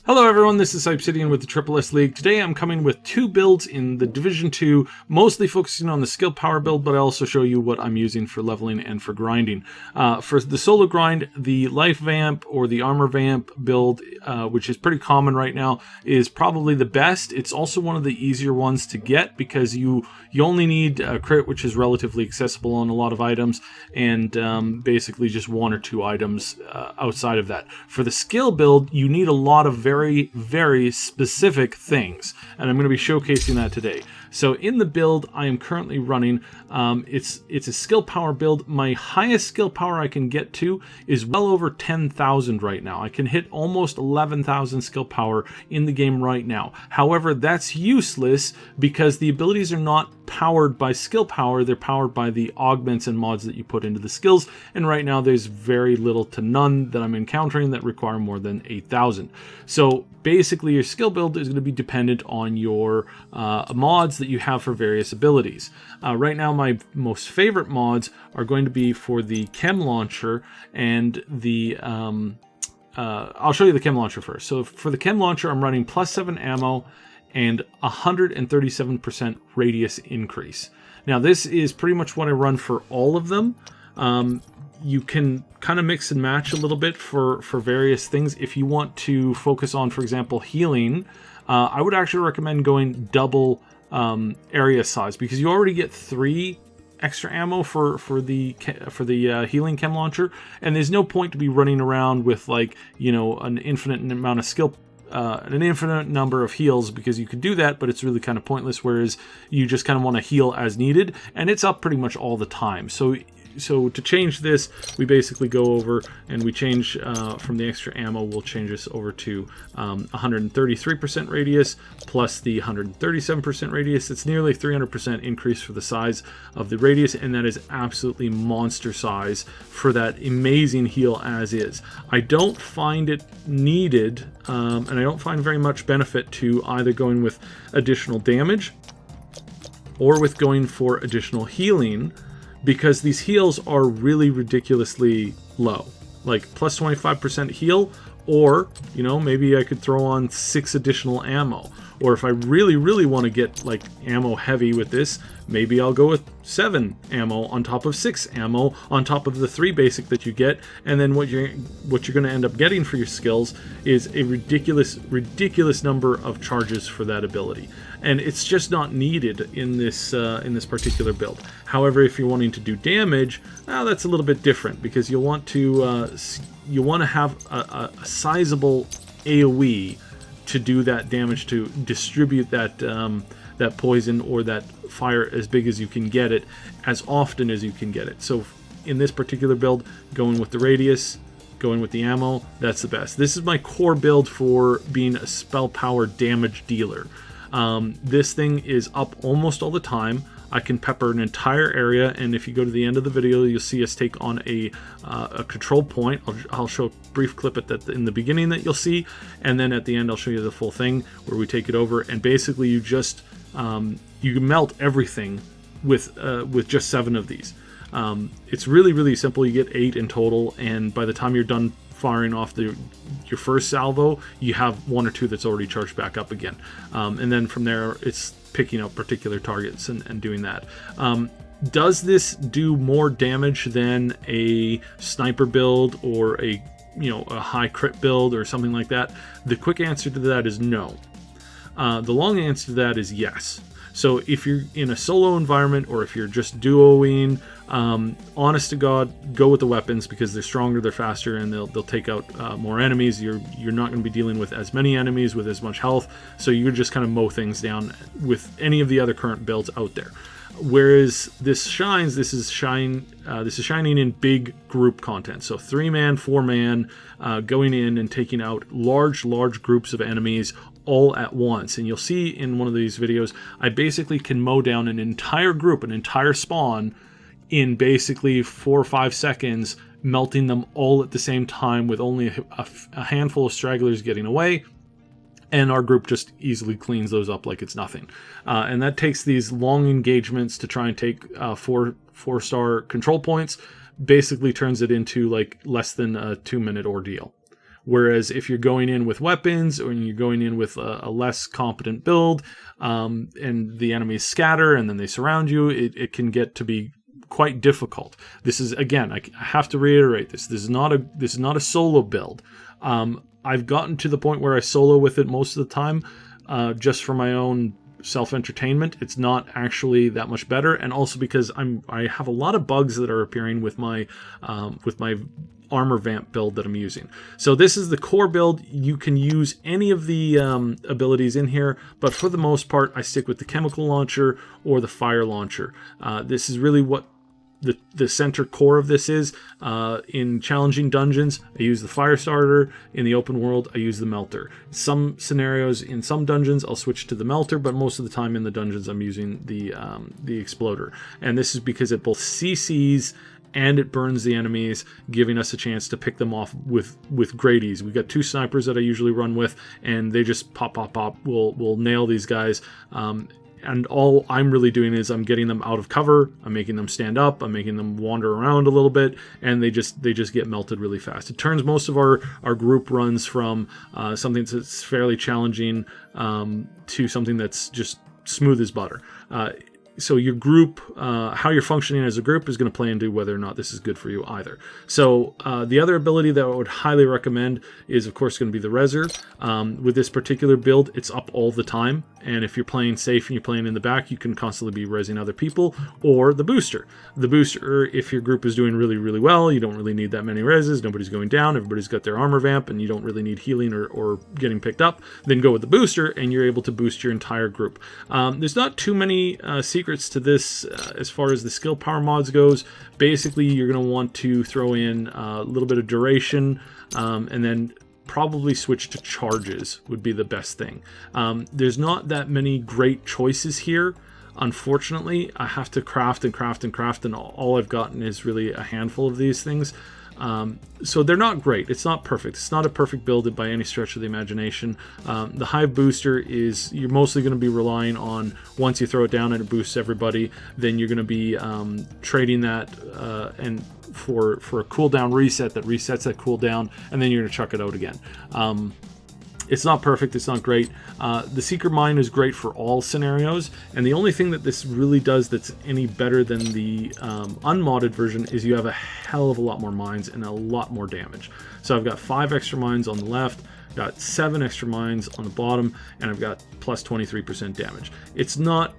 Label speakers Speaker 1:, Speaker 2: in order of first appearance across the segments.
Speaker 1: Hello everyone, this is Obsidian with the Triple S League. Today I'm coming with two builds in the Division 2, mostly focusing on the skill power build, but I also show you what I'm using for leveling and for grinding. For the solo grind, the Life Vamp or the Armor Vamp build, which is pretty common right now, is probably the best. It's also one of the easier ones to get because you only need a crit, which is relatively accessible on a lot of items, and basically just one or two items outside of that. For the skill build, you need a lot of very, very specific things, and I'm going to be showcasing that today. So in the build I am currently running, it's a skill power build. My highest skill power I can get to is well over 10,000 right now. I can hit almost 11,000 skill power in the game right now. However, that's useless because the abilities are not powered by skill power. They're powered by the augments and mods that you put into the skills, and right now there's very little to none that I'm encountering that require more than 8,000. So basically your skill build is going to be dependent on your mods that you have for various abilities. Right now my most favorite mods are going to be for the chem launcher and the I'll show you the chem launcher first. So for the chem launcher I'm running +7 ammo and 137% radius increase. Now this is pretty much what I run for all of them. You can kind of mix and match a little bit for various things. If you want to focus on, for example, healing, I would actually recommend going double area size, because you already get 3 extra ammo for the healing chem launcher, and there's no point to be running around with, like, you know, an infinite amount of skill, an infinite number of heals, because you could do that, but it's really kind of pointless, whereas you just kind of want to heal as needed, and it's up pretty much all the time. So to change this, we basically go over and we change from the extra ammo, we'll change this over to 133% radius plus the 137% radius. It's nearly 300% increase for the size of the radius, and that is absolutely monster size for that amazing heal as is. I don't find it needed, and I don't find very much benefit to either going with additional damage or with going for additional healing, because these heals are really ridiculously low, like plus 25% heal, or, you know, maybe I could throw on 6 additional ammo. Or if I really, really want to get like ammo heavy with this, maybe I'll go with 7 ammo on top of 6 ammo on top of the 3 basic that you get, and then what you're going to end up getting for your skills is a ridiculous number of charges for that ability, and it's just not needed in this particular build. However, if you're wanting to do damage, that's a little bit different, because you'll want to have a sizable AOE to do that damage, to distribute that that poison or that fire as big as you can get it, as often as you can get it. So in this particular build, going with the radius, going with the ammo, that's the best. This is my core build for being a spell power damage dealer. This thing is up almost all the time. I can pepper an entire area, and if you go to the end of the video, you'll see us take on a control point. I'll show a brief clip at that in the beginning that you'll see, and then at the end I'll show you the full thing where we take it over, and basically you just you melt everything with just 7 of these. It's really, really simple. You get 8 in total, and by the time you're done firing off your first salvo, you have 1 or 2 that's already charged back up again, and then from there it's picking up particular targets and doing that. Does this do more damage than a sniper build or a high crit build or something like that? The quick answer to that is no. The long answer to that is yes. So if you're in a solo environment, or if you're just duoing, honest to God, go with the weapons, because they're stronger, they're faster, and they'll take out more enemies. You're not going to be dealing with as many enemies with as much health, so you just kind of mow things down with any of the other current builds out there. Whereas this is shining in big group content. So 3-man, 4-man, going in and taking out large groups of enemies all at once. And you'll see in one of these videos, I basically can mow down an entire group, an entire spawn, in basically 4 or 5 seconds, melting them all at the same time with only a handful of stragglers getting away. And our group just easily cleans those up like it's nothing. And that takes these long engagements to try and take 4-star control points, basically turns it into like less than a 2-minute ordeal. Whereas if you're going in with weapons or you're going in with a less competent build, and the enemies scatter and then they surround you, it can get to be quite difficult. This is, again, I have to reiterate this. This is not a solo build. I've gotten to the point where I solo with it most of the time, just for my own self-entertainment. It's not actually that much better, and also because I have a lot of bugs that are appearing with my armor vamp build that I'm using. So this is the core build. You can use any of the abilities in here, but for the most part, I stick with the chemical launcher or the fire launcher. This is really what the center core of this is. In challenging dungeons, I use the fire starter. In the open world, I use the melter. Some scenarios, in some dungeons, I'll switch to the melter, but most of the time in the dungeons, I'm using the exploder. And this is because it both CCs and it burns the enemies, giving us a chance to pick them off with great ease. We got 2 snipers that I usually run with, and they just pop. We'll nail these guys. And all I'm really doing is I'm getting them out of cover, I'm making them stand up, I'm making them wander around a little bit, and they just get melted really fast. It turns most of our group runs from something that's fairly challenging to something that's just smooth as butter. So your group, how you're functioning as a group is going to play into whether or not this is good for you either. So the other ability that I would highly recommend is, of course, going to be the Reser. With this particular build, it's up all the time. And if you're playing safe and you're playing in the back, you can constantly be rezzing other people. Or the Booster. The Booster, if your group is doing really, really well, you don't really need that many rezzes, nobody's going down, everybody's got their armor vamp, and you don't really need healing or getting picked up, then go with the Booster, and you're able to boost your entire group. There's not too many secrets to this as far as the skill power mods goes. Basically, you're going to want to throw in a little bit of duration, and then probably switch to charges would be the best thing. There's not that many great choices here. Unfortunately, I have to craft, and all I've gotten is really a handful of these things. So they're not great. It's not perfect. It's not a perfect build by any stretch of the imagination. The Hive Booster is, you're mostly going to be relying on, once you throw it down and it boosts everybody, then you're going to be trading that and for a cooldown reset that resets that cooldown, and then you're going to chuck it out again. It's not perfect, it's not great. The Seeker Mine is great for all scenarios, and the only thing that this really does that's any better than the unmodded version is you have a hell of a lot more mines and a lot more damage. So I've got 5 extra mines on the left, got 7 extra mines on the bottom, and I've got plus 23% damage. It's not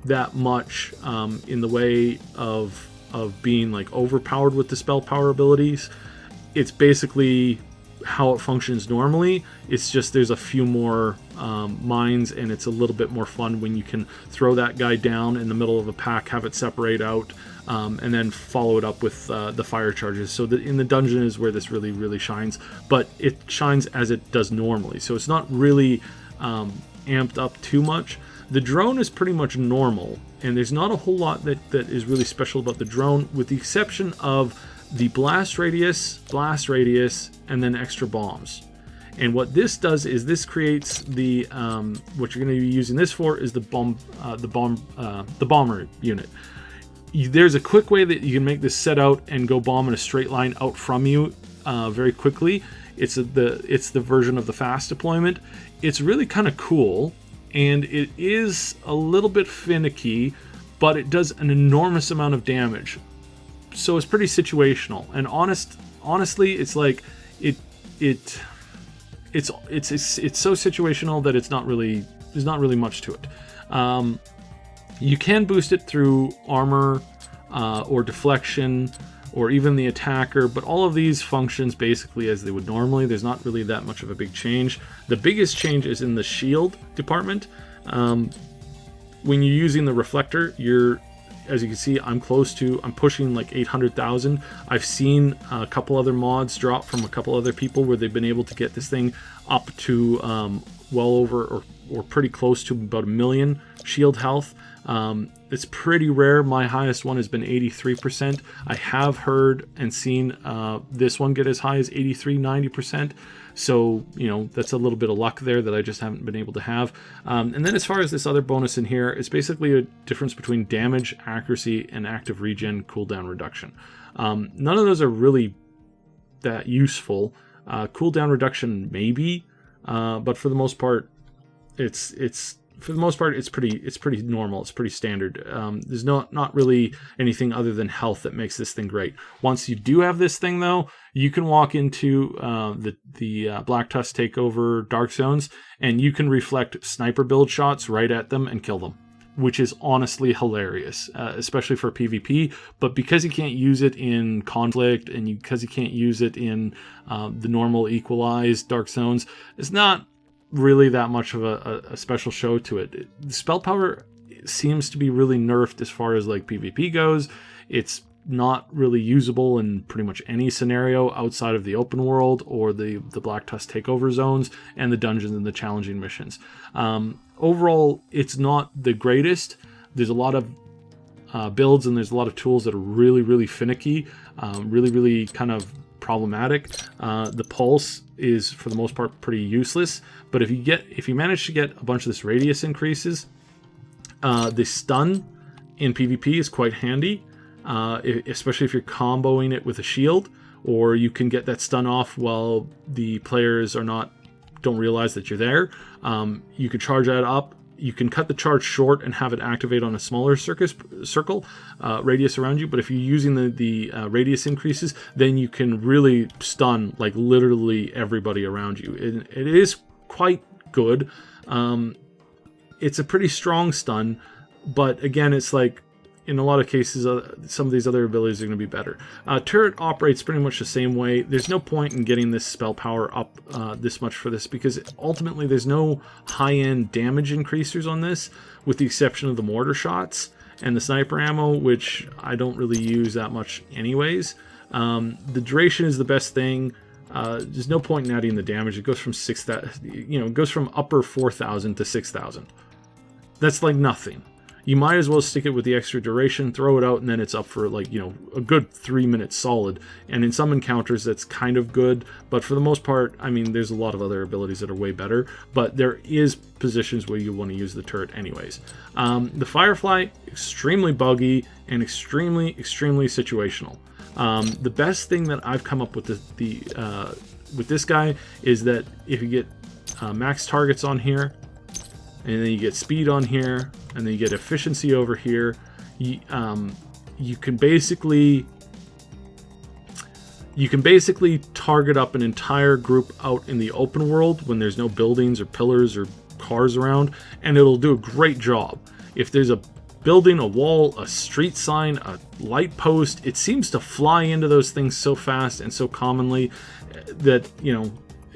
Speaker 1: that much in the way of being like overpowered with the spell power abilities. It's basically how it functions normally. It's just there's a few more mines, and it's a little bit more fun when you can throw that guy down in the middle of a pack, have it separate out, and then follow it up with the fire charges. So in the dungeon is where this really, really shines, but it shines as it does normally. So it's not really amped up too much. The drone is pretty much normal, and there's not a whole lot that is really special about the drone, with the exception of the blast radius, and then extra bombs. And what this does is this creates the what you're going to be using this for is the bomber unit. There's a quick way that you can make this set out and go bomb in a straight line out from you very quickly. It's the version of the fast deployment. It's really kind of cool, and it is a little bit finicky, but it does an enormous amount of damage. So it's pretty situational, and honestly, it's like it's so situational that there's not really much to it. You can boost it through armor or deflection or even the attacker, but all of these functions basically as they would normally. There's not really that much of a big change. The biggest change is in the shield department. When you're using the reflector, as you can see, I'm pushing like 800,000. I've seen a couple other mods drop from a couple other people where they've been able to get this thing up to well over or pretty close to about 1 million shield health. It's pretty rare. My highest one has been 83%. I have heard and seen this one get as high as 83-90%. So, that's a little bit of luck there that I just haven't been able to have. And then as far as this other bonus in here, it's basically a difference between damage, accuracy, and active regen cooldown reduction. None of those are really that useful. Cooldown reduction maybe, but for the most part, it's pretty normal. It's pretty standard. There's not really anything other than health that makes this thing great. Once you do have this thing, though, you can walk into the Black Tusk Takeover Dark Zones, and you can reflect sniper build shots right at them and kill them, which is honestly hilarious, especially for PvP. But because you can't use it in conflict, and because you can't use it in the normal equalized Dark Zones, it's not really that much of a special show to it. The spell power seems to be really nerfed as far as like PvP goes. It's not really usable in pretty much any scenario outside of the open world or the Black Tusk Takeover zones and the dungeons and the challenging missions. Overall, it's not the greatest. There's a lot of builds and there's a lot of tools that are really, really finicky, really kind of problematic. The pulse is for the most part pretty useless, but if you manage to get a bunch of this radius increases, the stun in PvP is quite handy, especially if you're comboing it with a shield, or you can get that stun off while the players don't realize that you're there. You can charge that up. You can cut the charge short and have it activate on a smaller circle radius around you. But if you're using the radius increases, then you can really stun like literally everybody around you. It is quite good. It's a pretty strong stun, but again, it's like in a lot of cases, some of these other abilities are going to be better. Turret operates pretty much the same way. There's no point in getting this spell power up this much for this, because ultimately there's no high-end damage increasers on this, with the exception of the mortar shots and the sniper ammo, which I don't really use that much anyways. The duration is the best thing. There's no point in adding the damage. It goes from 6,000, it goes from upper 4,000 to 6,000. That's like nothing. You might as well stick it with the extra duration, throw it out, and then it's up for like, a good 3 minutes solid. And in some encounters, that's kind of good. But for the most part, I mean, there's a lot of other abilities that are way better. But there is positions where you want to use the turret anyways. The Firefly, extremely buggy and extremely situational. The best thing that I've come up with with this guy is that if you get max targets on here, and then you get speed on here, and then you get efficiency over here, you can basically target up an entire group out in the open world when there's no buildings or pillars or cars around, and it'll do a great job. If there's a building, a wall, a street sign, a light post, it seems to fly into those things so fast and so commonly that,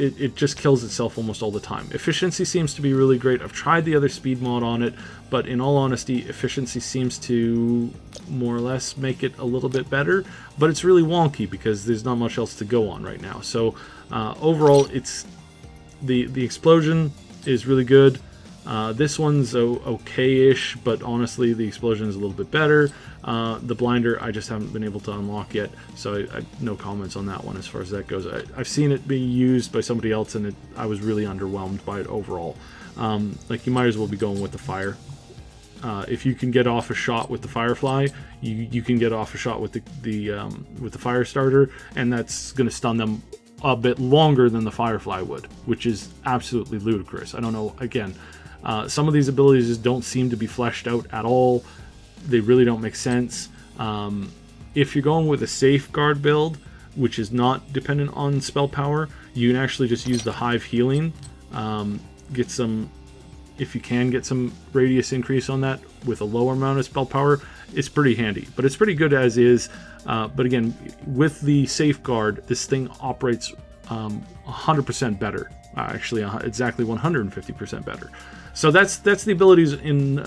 Speaker 1: it just kills itself almost all the time. Efficiency seems to be really great. I've tried the other speed mod on it, but in all honesty, efficiency seems to more or less make it a little bit better, but it's really wonky because there's not much else to go on right now. So overall, it's the explosion is really good. This one's okay-ish, but honestly, the explosion is a little bit better. The blinder, I just haven't been able to unlock yet, so I no comments on that one as far as that goes. I've seen it being used by somebody else, and I was really underwhelmed by it overall. Like, you might as well be going with the fire. If you can get off a shot with the Firefly, you can get off a shot with the fire starter, and that's going to stun them a bit longer than the Firefly would, which is absolutely ludicrous. I don't know, again, some of these abilities just don't seem to be fleshed out at all. They really don't make sense. If you're going with a safeguard build, which is not dependent on spell power, you can actually just use the Hive healing. Get some, if you can get some radius increase on that with a lower amount of spell power, it's pretty handy. But it's pretty good as is. But again, with the safeguard, this thing operates 100% better. Actually, exactly 150% better. So that's the abilities in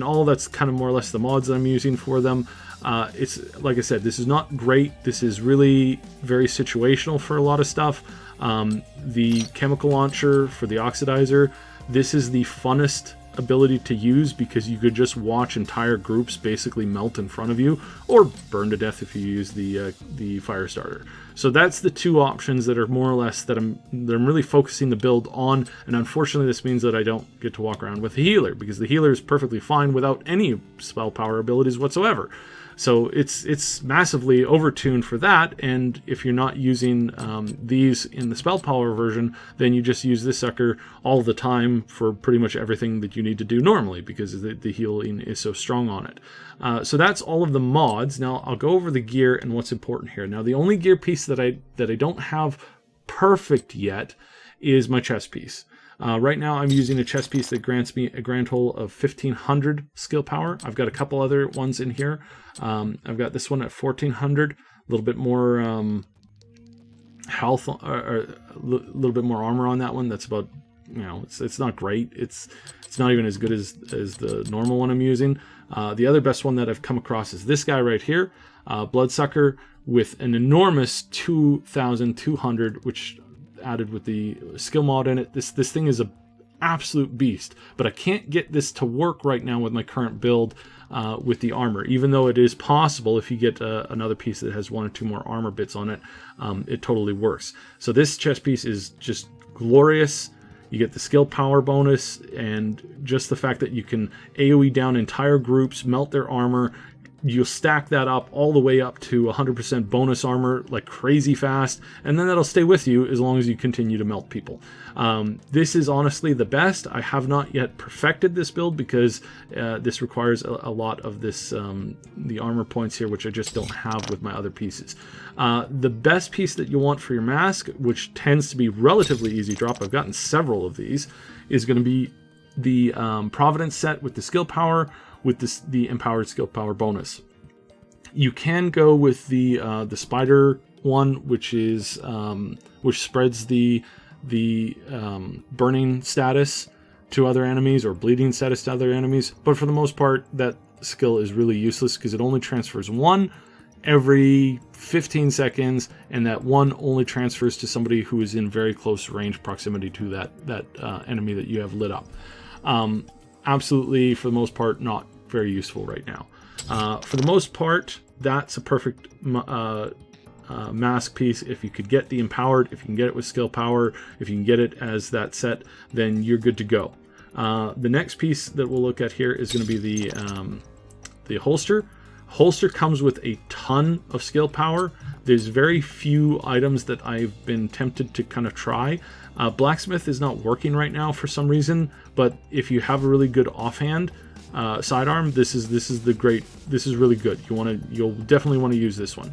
Speaker 1: all. That's kind of more or less the mods that I'm using for them. It's like I said, this is not great. This is really very situational for a lot of stuff. The chemical launcher for the oxidizer, this is the funnest ability to use because you could just watch entire groups basically melt in front of you, or burn to death if you use the fire starter. So that's the two options that are more or less that I'm really focusing the build on, and unfortunately this means that I don't get to walk around with the healer, because the healer is perfectly fine without any spell power abilities whatsoever. So it's massively overtuned for that. And if you're not using these in the spell power version, then you just use this sucker all the time for pretty much everything that you need to do normally, because the healing is so strong on it. So that's all of the mods. Now I'll go over the gear and what's important here. Now the only gear piece that I don't have perfect yet is my chest piece. Right now I'm using a chest piece that grants me a grand total of 1500 skill power. I've got a couple other ones in here. I've got this one at 1400, a little bit more health, or a little bit more armor on that one. That's about, it's not great. It's not even as good as the normal one I'm using. The other best one that I've come across is this guy right here, Bloodsucker, with an enormous 2200, which added with the skill mod in it. This thing is a absolute beast, but I can't get this to work right now with my current build with the armor, even though it is possible. If you get another piece that has 1 or 2 more armor bits on it, it totally works. So this chest piece is just glorious. You get the skill power bonus, and just the fact that you can AoE down entire groups, melt their armor. You'll stack that up all the way up to 100% bonus armor like crazy fast, and then that'll stay with you as long as you continue to melt people. This is honestly the best. I have not yet perfected this build because this requires a lot of this the armor points here, which I just don't have with my other pieces. The best piece that you want for your mask, which tends to be relatively easy drop, I've gotten several of these, is going to be the Providence set with the skill power, with the empowered skill power bonus. You can go with the spider one, which is which spreads the burning status to other enemies, or bleeding status to other enemies, but for the most part that skill is really useless because it only transfers 1 every 15 seconds, and that 1 only transfers to somebody who is in very close range proximity to that enemy that you have lit up. Absolutely, for the most part, not very useful right now. For the most part, that's a perfect mask piece. If you could get the empowered, if you can get it with skill power, if you can get it as that set, then you're good to go. The next piece that we'll look at here is going to be the holster. Holster comes with a ton of skill power. There's very few items that I've been tempted to kind of try. Blacksmith is not working right now for some reason, but if you have a really good offhand sidearm, this is really good. You'll definitely want to use this one.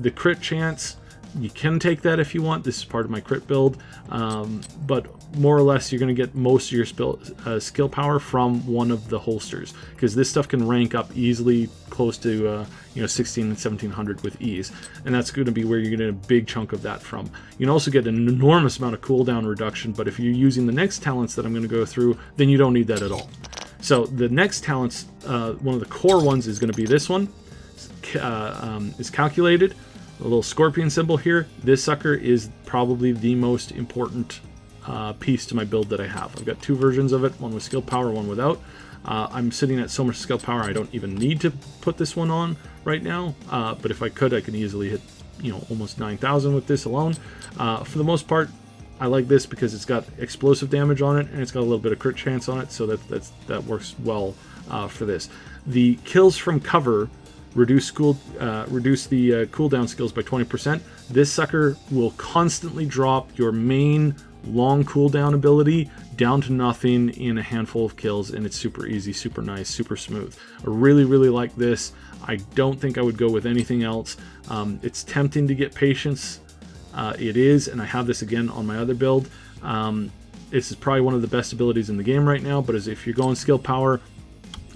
Speaker 1: The crit chance, you can take that if you want. This is part of my crit build, but more or less you're going to get most of your skill power from one of the holsters, because this stuff can rank up easily close to 16 and 1700 with ease, and that's going to be where you're getting a big chunk of that from. You can also get an enormous amount of cooldown reduction, but if you're using the next talents that I'm going to go through, then you don't need that at all. So the next talents, one of the core ones is going to be this one. Is calculated. A little scorpion symbol here. This sucker is probably the most important piece to my build that I have. I've got 2 versions of it, one with skill power, one without. I'm sitting at so much skill power I don't even need to put this one on right now, but if I could, I can easily hit almost 9,000 with this alone. For the most part, I like this because it's got explosive damage on it, and it's got a little bit of crit chance on it, so that works well for this. The kills from cover reduce the cooldown skills by 20%. This sucker will constantly drop your main long cooldown ability down to nothing in a handful of kills, and it's super easy, super nice, super smooth. I really, really like this. I don't think I would go with anything else. It's tempting to get patience. It is, and I have this again on my other build. This is probably one of the best abilities in the game right now, but if you're going skill power,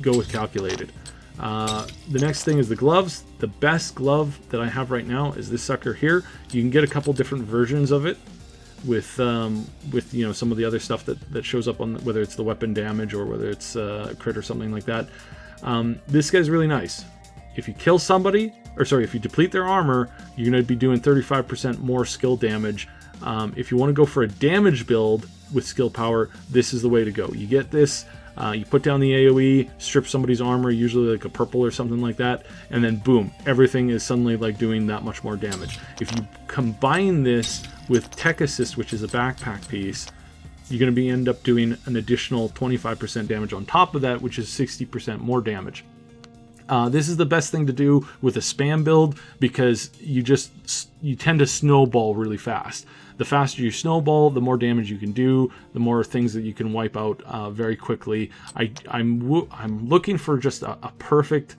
Speaker 1: go with calculated. The next thing is the gloves. The best glove that I have right now is this sucker here. You can get a couple different versions of it with some of the other stuff that shows up on whether it's the weapon damage or whether it's crit or something like that. This guy's really nice. If you kill somebody, if you deplete their armor, you're going to be doing 35% more skill damage. If you want to go for a damage build with skill power, this is the way to go. You get this. You put down the AOE, strip somebody's armor, usually like a purple or something like that, and then boom, everything is suddenly like doing that much more damage. If you combine this with Tech Assist, which is a backpack piece, you're going to end up doing an additional 25% damage on top of that, which is 60% more damage. This is the best thing to do with a spam build because you tend to snowball really fast. The faster you snowball, the more damage you can do, the more things that you can wipe out very quickly. I'm looking for just a perfect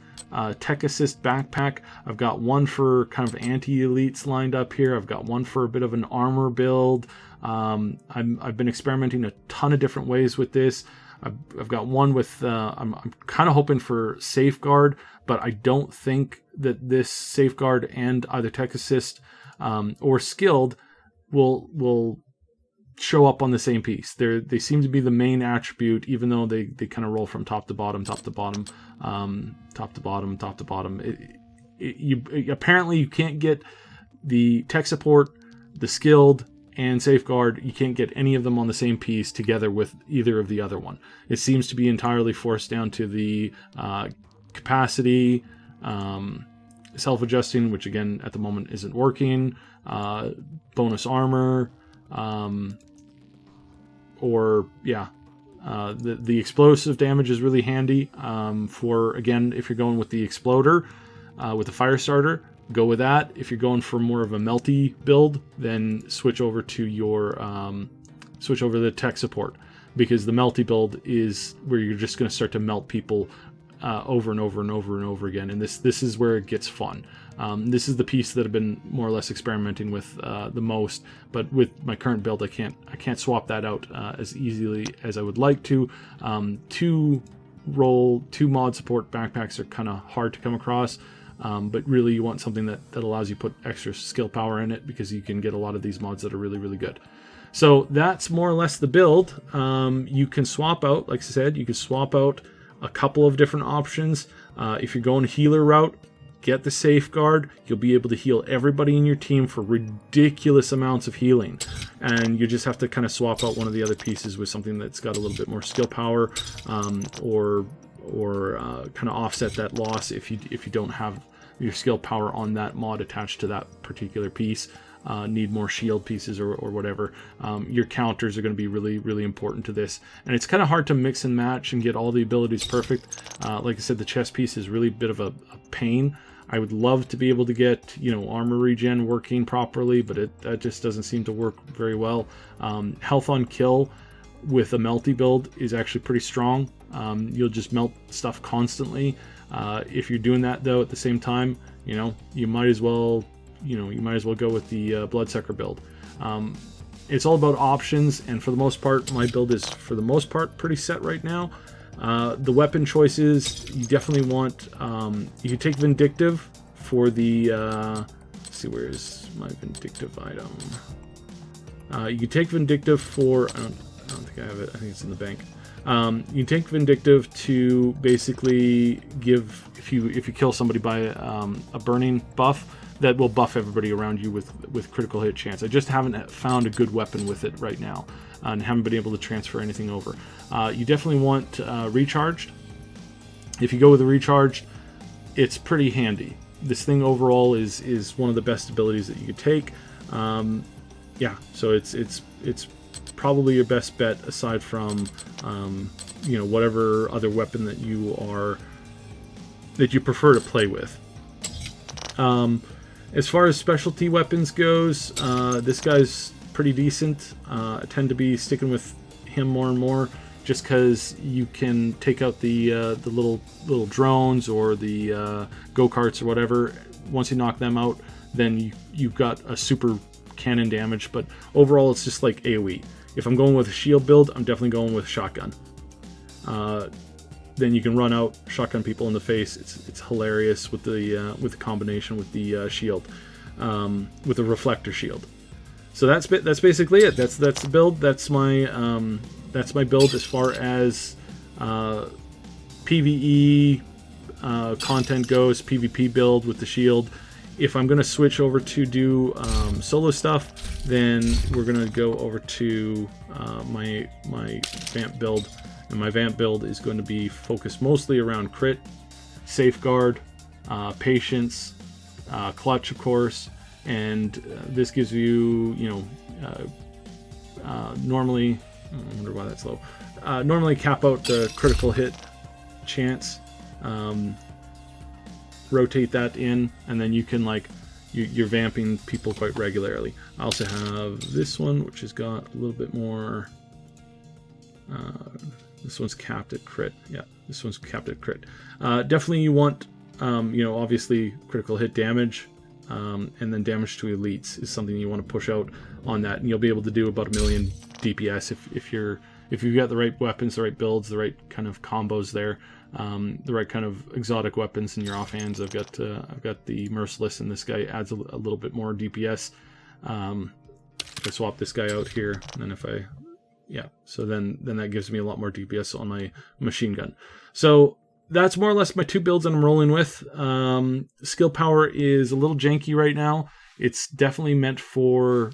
Speaker 1: tech assist backpack. I've got one for kind of anti-elites lined up here. I've got one for a bit of an armor build. I've been experimenting a ton of different ways with this. I've got one with, I'm kind of hoping for Safeguard, but I don't think that this Safeguard and either Tech Assist or Skilled will show up on the same piece. They seem to be the main attribute, even though they kind of roll from top to bottom, top to bottom, top to bottom, top to bottom. Apparently you can't get the Tech Support, the Skilled, and Safeguard. You can't get any of them on the same piece together with either of the other one. It seems to be entirely forced down to the capacity, self-adjusting, which again at the moment isn't working, bonus armor, the explosive damage is really handy for, again, if you're going with the Exploder, with the Fire Starter. Go with that. If you're going for more of a melty build, then switch over to the Tech Support, because the melty build is where you're just going to start to melt people over and over and over and over again. And this is where it gets fun. This is the piece that I've been more or less experimenting with the most. But with my current build, I can't swap that out as easily as I would like to. Two mod support backpacks are kind of hard to come across. But really you want something that allows you to put extra skill power in it, because you can get a lot of these mods that are really, really good. So that's more or less the build. You can swap out, like I said, you can swap out a couple of different options. If you're going healer route, get the Safeguard. You'll be able to heal everybody in your team for ridiculous amounts of healing. And you just have to kind of swap out one of the other pieces with something that's got a little bit more skill power, or kind of offset that loss if you don't have your skill power on that mod attached to that particular piece. Need more shield pieces or whatever. Your counters are going to be really, really important to this, and it's kind of hard to mix and match and get all the abilities perfect. Like I said, the chest piece is really a bit of a pain. I would love to be able to get, armor regen working properly, but that just doesn't seem to work very well. Health on kill with a melty build is actually pretty strong. You'll just melt stuff constantly. If you're doing that though at the same time, you might as well go with the Bloodsucker build. It's all about options, and for the most part, my build is pretty set right now. The weapon choices, you definitely want, you can take Vindictive for the, let's see, where is my Vindictive item? You can take Vindictive for, I don't think I have it, I think it's in the bank. You can take Vindictive to basically give, if you kill somebody by a burning buff, that will buff everybody around you with critical hit chance. I just haven't found a good weapon with it right now, and haven't been able to transfer anything over. You definitely want Recharged. If you go with a Recharged, it's pretty handy. This thing overall is one of the best abilities that you could take. So it's probably your best bet, aside from whatever other weapon that you prefer to play with. As far as specialty weapons goes, this guy's pretty decent. I tend to be sticking with him more and more, just because you can take out the little drones or the go-karts or whatever. Once you knock them out, then you've got a super cannon damage. But overall, it's just like AOE. If I'm going with a shield build, I'm definitely going with shotgun. Then you can run out, shotgun people in the face. It's hilarious with the combination with the shield, with the reflector shield. So that's basically it. That's the build. That's my build as far as PvE content goes. PvP build with the shield. If I'm going to switch over to do solo stuff, then we're going to go over to my Vamp build. And my Vamp build is going to be focused mostly around crit, Safeguard, Patience, Clutch, of course. And this gives you, normally, I wonder why that's low. Normally cap out the critical hit chance. rotate that in, and then you can like you're vamping people quite regularly. I also have this one, which has got a little bit more. This one's capped at crit. Yeah, this one's capped at crit. Definitely you want, you know, obviously critical hit damage, and then damage to elites is something you want to push out on that, and you'll be able to do about 1 million DPS if you've got the right weapons, the right builds, the right kind of combos there, the right kind of exotic weapons in your offhands. I've got the Merciless, and this guy adds a little bit more DPS. If I swap this guy out here, and then if I so then that gives me a lot more DPS on my machine gun. So that's more or less my 2 builds that I'm rolling with. Skill power is a little janky right now. It's definitely meant for,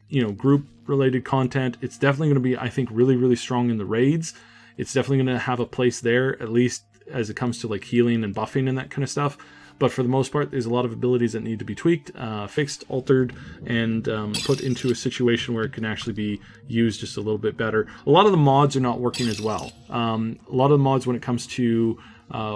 Speaker 1: you know, group related content. It's definitely going to be, I think, really, really strong in the raids. It's definitely going to have a place there, at least as it comes to like healing and buffing and that kind of stuff. But for the most part, there's a lot of abilities that need to be tweaked, fixed, altered, and put into a situation where it can actually be used just a little bit better. A lot of the mods are not working as well. A lot of the mods, when it comes to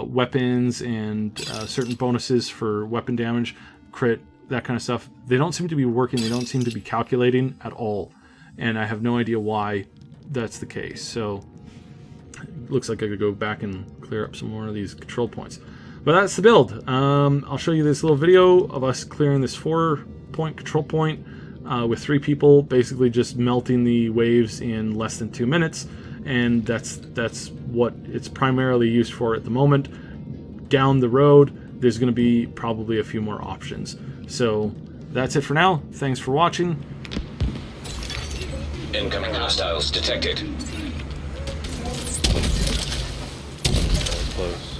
Speaker 1: weapons and certain bonuses for weapon damage, crit, that kind of stuff, they don't seem to be working. They don't seem to be calculating at all. And I have no idea why that's the case. So it looks like I could go back and clear up some more of these control points. But that's the build. I'll show you this little video of us clearing this 4-point control point with 3 people, basically just melting the waves in less than 2 minutes. And that's what it's primarily used for at the moment. Down the road, there's going to be probably a few more options. So that's it for now. Thanks for watching.
Speaker 2: Incoming hostiles detected.
Speaker 3: Close.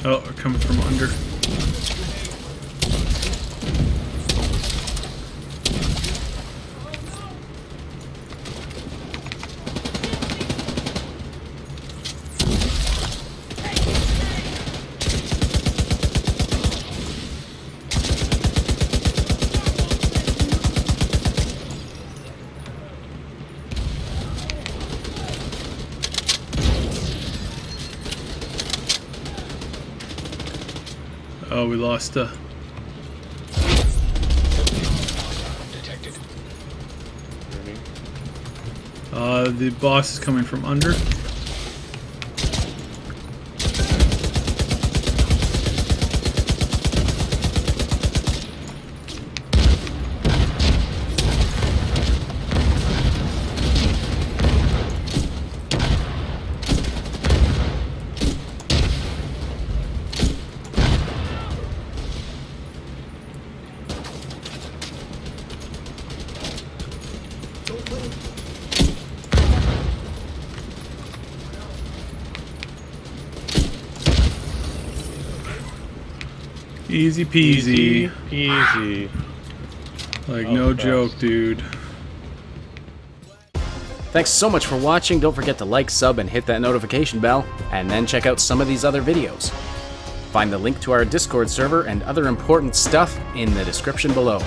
Speaker 1: Oh, they're coming from under. Oh, we lost
Speaker 2: Detected.
Speaker 1: the boss is coming from under. Easy peasy.
Speaker 3: Easy.
Speaker 1: Like, no joke, dude.
Speaker 4: Thanks so much for watching. Don't forget to like, sub, and hit that notification bell, and then check out some of these other videos. Find the link to our Discord server and other important stuff in the description below.